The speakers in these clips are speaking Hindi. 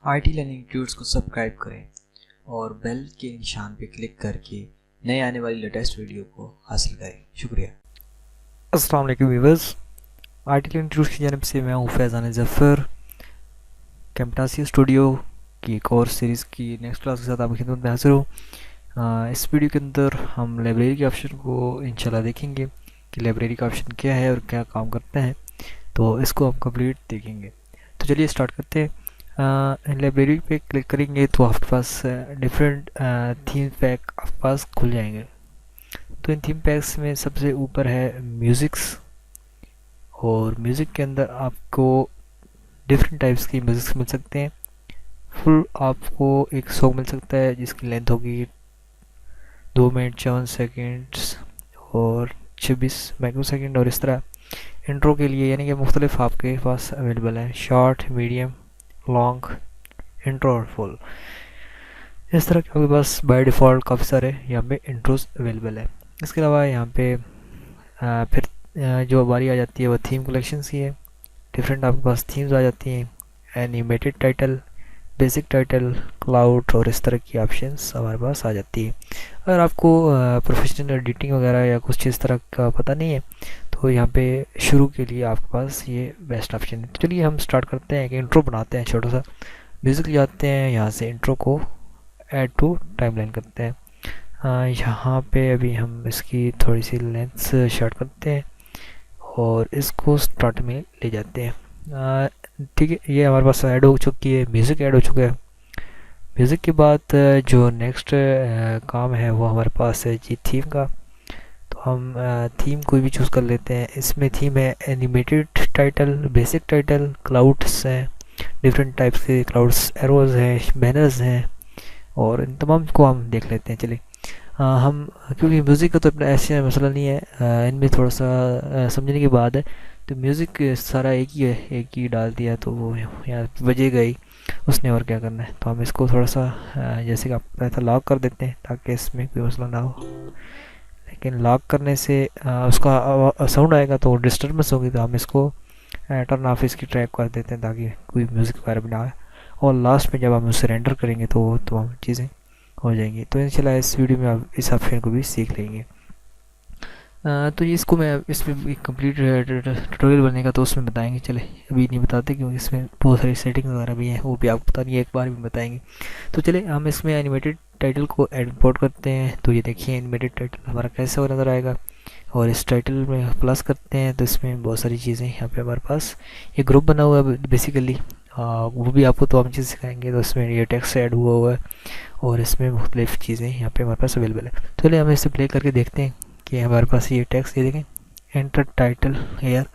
आईटी लर्निंग इंस्टीट्यूट्स को सब्सक्राइब करें और बेल के निशान पर क्लिक करके नए आने वाली लेटेस्ट वीडियो को हासिल करें। शुक्रिया। अस्सलाम वालेकुम व्यूअर्स, आईटी लर्निंग इंस्टीट्यूट की जानब से मैं हूँ फैज़ान ज़फ़र। कैम्पटासिया स्टूडियो की कोर्स सीरीज़ की नेक्स्ट क्लास के साथ आपकी खिदमत में हाजिर हूँ। इस वीडियो के अंदर हम लाइब्रेरी के ऑप्शन को इंशाल्लाह देखेंगे कि लाइब्रेरी का ऑप्शन क्या है और क्या काम करता है, तो इसको हम कंप्लीट देखेंगे। तो चलिए स्टार्ट करते हैं। लाइब्रेरी पे क्लिक करेंगे तो आपके पास डिफरेंट थीम पैक आपके पास खुल जाएंगे। तो इन थीम पैक्स में सबसे ऊपर है म्यूज़िक्स, और म्यूज़िक के अंदर आपको डिफरेंट टाइप्स की म्यूज़िक्स मिल सकते हैं। फुल आपको एक सॉन्ग मिल सकता है जिसकी लेंथ होगी 2 मिनट 54 सेकेंड्स और 26 माइक्रो सेकेंड, और इस तरह इंट्रो के लिए यानी कि मुख्तलिफ आपके पास अवेलेबल है, शॉर्ट, मीडियम, लॉन्ग, इंट्रो और फुल। इस तरह के आपके पास बाय डिफ़ॉल्ट काफ़ी सारे यहाँ पे इंट्रोज अवेलेबल है। इसके अलावा यहाँ पे फिर जो बारी आ जाती है वो थीम कलेक्शंस की है। डिफरेंट आपके पास थीम्स आ जाती हैं, animated title, basic title, cloud और इस तरह की ऑप्शंस हमारे पास आ जाती है। अगर आपको प्रोफेशनल एडिटिंग वगैरह या कुछ इस तरह का पता नहीं है तो यहाँ पे शुरू के लिए आपके पास ये बेस्ट ऑप्शन है। तो चलिए हम स्टार्ट करते हैं कि इंट्रो बनाते हैं। छोटा सा म्यूज़िक जाते हैं, यहाँ से इंट्रो को ऐड टू टाइमलाइन करते हैं। यहाँ पे अभी हम इसकी थोड़ी सी लेंथ शॉर्ट करते हैं और इसको स्टार्ट में ले जाते हैं। ठीक है, ये हमारे पास ऐड हो चुकी है, म्यूज़िक ऐड हो चुका है। म्यूज़िक के बाद जो नेक्स्ट काम है वो हमारे पास है जी थीम का। तो हम थीम कोई भी चूज़ कर लेते हैं। इसमें थीम है animated title, basic title, clouds हैं, डिफरेंट टाइप्स के क्लाउड्स, एरोज़ हैं, बैनर्स हैं, और इन तमाम को हम देख लेते हैं। चलिए हम, क्योंकि म्यूज़िक का तो अपना ऐसा मसला नहीं है, इनमें थोड़ा सा समझने के बाद है। तो म्यूज़िक सारा एक ही है, एक ही डाल दिया तो वो यहाँ बजेगा ही, उसने और क्या करना है। तो हम इसको थोड़ा सा जैसे कि आप ऐसा लॉक कर देते हैं ताकि इसमें कोई मसला ना हो। लेकिन लॉक करने से उसका साउंड आएगा तो डिस्टर्बेंस होगी, तो हम इसको टर्न ऑफ इसकी ट्रैक कर देते हैं ताकि कोई म्यूज़िक वगैरह भी ना आए। और लास्ट में जब हम उसे रेंडर करेंगे तो वो तमाम चीज़ें हो जाएंगी। तो इंशाल्लाह इस वीडियो में आप इस ऑप्शन को भी सीख लेंगे। तो ये इसको मैं इसमें कंप्लीट ट्यूटोरियल बनेगा तो उसमें बताएंगे। चले अभी नहीं बताते क्योंकि इसमें बहुत सारी सेटिंग्स वगैरह भी हैं, वो भी आपको पता नहीं है, एक बार भी बताएंगे। तो चले हम इसमें एनिमेटेड टाइटल को इंपोर्ट करते हैं। तो ये देखिए एनिमेटेड टाइटल हमारा कैसा हो नज़र आएगा, और इस टाइटल में प्लस करते हैं तो इसमें बहुत सारी चीज़ें यहाँ पे हमारे पास ये ग्रुप बना हुआ है बेसिकली, वो भी आपको तो हम चीज़ सिखाएंगे। तो इसमें ये टेक्स्ट ऐड हुआ है और इसमें मुख्तलिफ चीज़ें यहाँ पे हमारे पास अवेलेबल है। तो चलिए हम इसे प्ले करके देखते हैं कि हमारे पास ये टेक्स्ट, ये देखें, enter title here,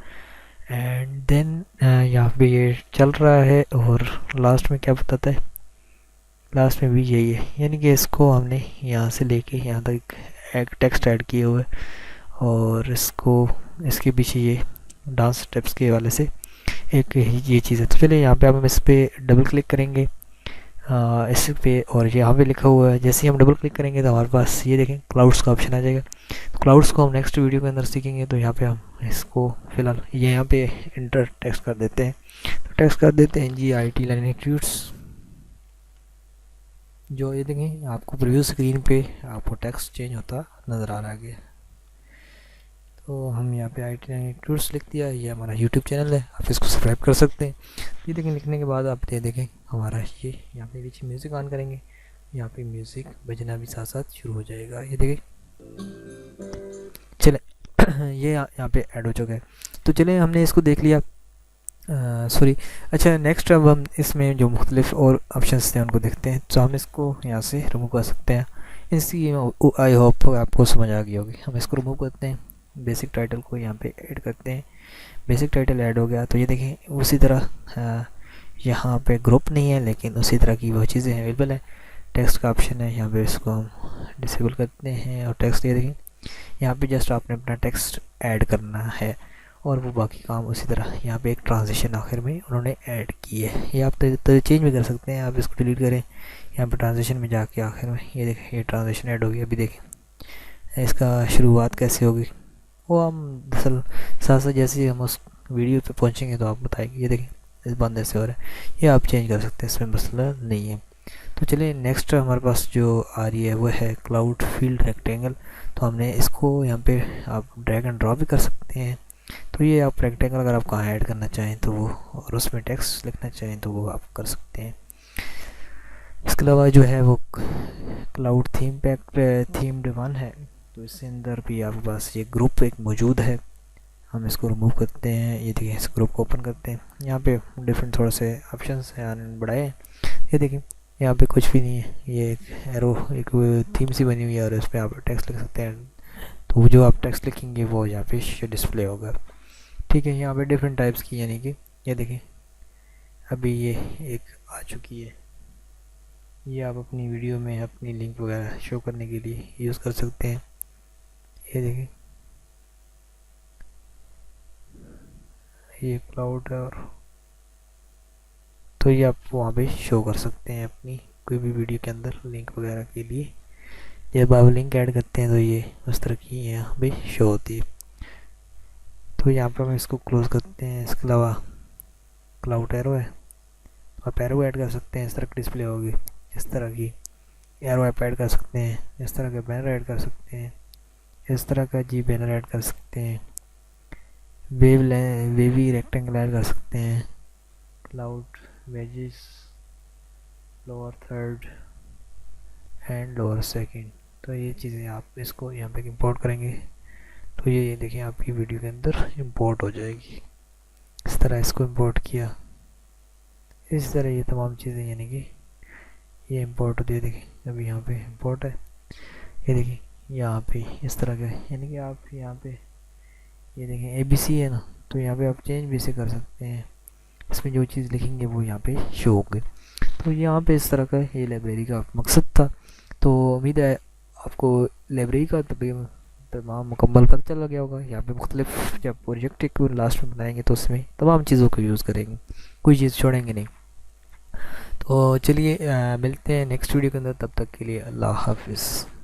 and then यहाँ पे ये चल रहा है और लास्ट में क्या बताता है, लास्ट में भी यही है। यानी कि इसको हमने यहाँ से लेके यहाँ तक एक टेक्स्ट ऐड किए हुए, और इसको इसके पीछे ये डांस स्टेप्स के हवाले से एक ये चीज़ है। तो चलिए यहाँ पे हम इस पर डबल क्लिक करेंगे इस पे, और यहाँ पे लिखा हुआ है, जैसे ही हम डबल क्लिक करेंगे तो हमारे पास ये देखें क्लाउड्स का ऑप्शन आ जाएगा। तो क्लाउड्स को हम नेक्स्ट वीडियो के अंदर सीखेंगे। तो यहाँ पे हम इसको फ़िलहाल ये यहाँ पे इंटर टेक्स्ट कर देते हैं। तो टेक्स्ट कर देते हैं जी आईटी लर्निंग इंस्टीट्यूट्स। जो ये देखें आपको प्रीव्यू स्क्रीन पे आपको टेक्स्ट चेंज होता नज़र आ रहा है। तो हम यहाँ पे आईटी लर्निंग इंस्टीट्यूट्स लिख दिया। ये हमारा यूट्यूब चैनल है, आप इसको सब्सक्राइब कर सकते हैं। ये देखें, लिखने के बाद आप ये देखें हमारा ये यहाँ पे पीछे म्यूज़िक ऑन करेंगे, यहाँ पे म्यूज़िक बजना भी साथ साथ शुरू हो जाएगा। ये देखें, चले ये यहाँ पे ऐड हो चुका है। तो चले हमने इसको देख लिया, सॉरी, अच्छा नेक्स्ट अब हम इसमें जो मुख्तलिफ और ऑप्शंस थे उनको देखते हैं। तो हम इसको यहाँ से रिमूव कर सकते हैं। इसकी आई होप आपको समझ आ गई होगी। हम इसको रिमूव करते हैं, बेसिक टाइटल को यहाँ पे ऐड करते हैं। बेसिक टाइटल ऐड हो गया। तो ये देखें उसी तरह यहाँ पे ग्रुप नहीं है लेकिन उसी तरह की वो चीज़ें अवेलेबल है। टेक्स्ट का ऑप्शन है, यहाँ पे इसको हम डिसेबल करते हैं, और टेक्स्ट ये देखें यहाँ पे जस्ट आपने अपना टेक्स्ट ऐड करना है और वो बाकी काम उसी तरह। यहाँ पे एक ट्रांजिशन आखिर में उन्होंने ऐड की है, ये आप चेंज भी कर सकते हैं। आप इसको डिलीट करें, यहाँ पे ट्रांजिशन में जाके आखिर में ये देखें ये ट्रांजिशन ऐड हो गया। अभी देखें इसका शुरुआत कैसे होगी वो हम दरअसल साथ साथ जैसे हम उस वीडियो पे पहुंचेंगे तो आप बताएंगे। ये देखें इस बंद ऐसे हो रहा है, ये आप चेंज कर सकते हैं, इसमें मसला नहीं है। तो चलिए नेक्स्ट हमारे पास जो आ रही है वो है क्लाउड फील्ड रेक्टेंगल। तो हमने इसको यहाँ पे आप ड्रैग एंड ड्रॉप भी कर सकते हैं। तो ये आप रेक्टेंगल अगर आप कहाँ ऐड करना चाहें तो वो, और उसमें टेक्स्ट लिखना चाहें तो वो आप कर सकते हैं। इसके अलावा जो है वो cloud theme pack themed one है, तो इसके अंदर भी आपके पास ये ग्रुप एक मौजूद है। हम इसको रिमूव करते हैं, ये देखिए इस ग्रुप को ओपन करते हैं, यहाँ पे डिफरेंट थोड़े से ऑप्शंस हैं बढ़ाए। ये देखिए यहाँ पे कुछ भी नहीं है, ये एक एरो एक थीम सी बनी हुई है और इस पर आप टेक्स्ट लिख सकते हैं। तो वो जो आप टेक्स्ट लिखेंगे वो यहाँ पे डिस्प्ले होगा। ठीक है, यहाँ पे डिफरेंट टाइप्स की, यानी कि ये देखिए अभी ये एक आ चुकी है, ये आप अपनी वीडियो में अपनी लिंक वगैरह शो करने के लिए यूज़ कर सकते हैं। ये देखिए ये क्लाउड है, और तो ये आप वहाँ पे शो कर सकते हैं अपनी कोई भी वीडियो के अंदर लिंक वगैरह के लिए। जब आप लिंक ऐड करते हैं तो ये उस तरह की यहाँ पे शो होती है। तो यहाँ पे हम इसको क्लोज करते हैं। इसके अलावा क्लाउड एरो है, आप एरो ऐड कर सकते हैं, इस तरह की डिस्प्ले होगी, इस तरह की एरो आप ऐड कर सकते हैं, इस तरह का बैनर ऐड कर सकते हैं, इस तरह का जी बैनर ऐड कर सकते हैं, वेवी रेक्टेंगल ऐड कर सकते हैं, cloud wages lower third and lower second. तो ये चीज़ें आप इसको यहाँ पे इंपोर्ट करेंगे तो ये देखिए आपकी वीडियो के अंदर इंपोर्ट हो जाएगी। इस तरह इसको इंपोर्ट किया, इस तरह ये तमाम चीज़ें यानी कि ये इंपोर्ट होती है। देखिए अभी यहाँ पे इंपोर्ट है, ये देखिए यहाँ पे इस तरह का, यानी कि आप यहाँ पे ये देखें ABC है ना, तो यहाँ पे आप चेंज भी से कर सकते हैं, इसमें जो चीज़ लिखेंगे वो यहाँ पे शो होगी। तो यहाँ पे इस तरह का ये लाइब्रेरी का मकसद था। तो उम्मीद है आपको लाइब्रेरी का तमाम मुकम्मल पता चला गया होगा। यहाँ पे मुख्तलिफ जब प्रोजेक्ट को लास्ट में बनाएंगे तो उसमें तमाम चीज़ों को यूज़ करेंगे, कोई चीज़ छोड़ेंगे नहीं। तो चलिए मिलते हैं नेक्स्ट वीडियो के अंदर, तब तक के लिए अल्लाह हाफिज़।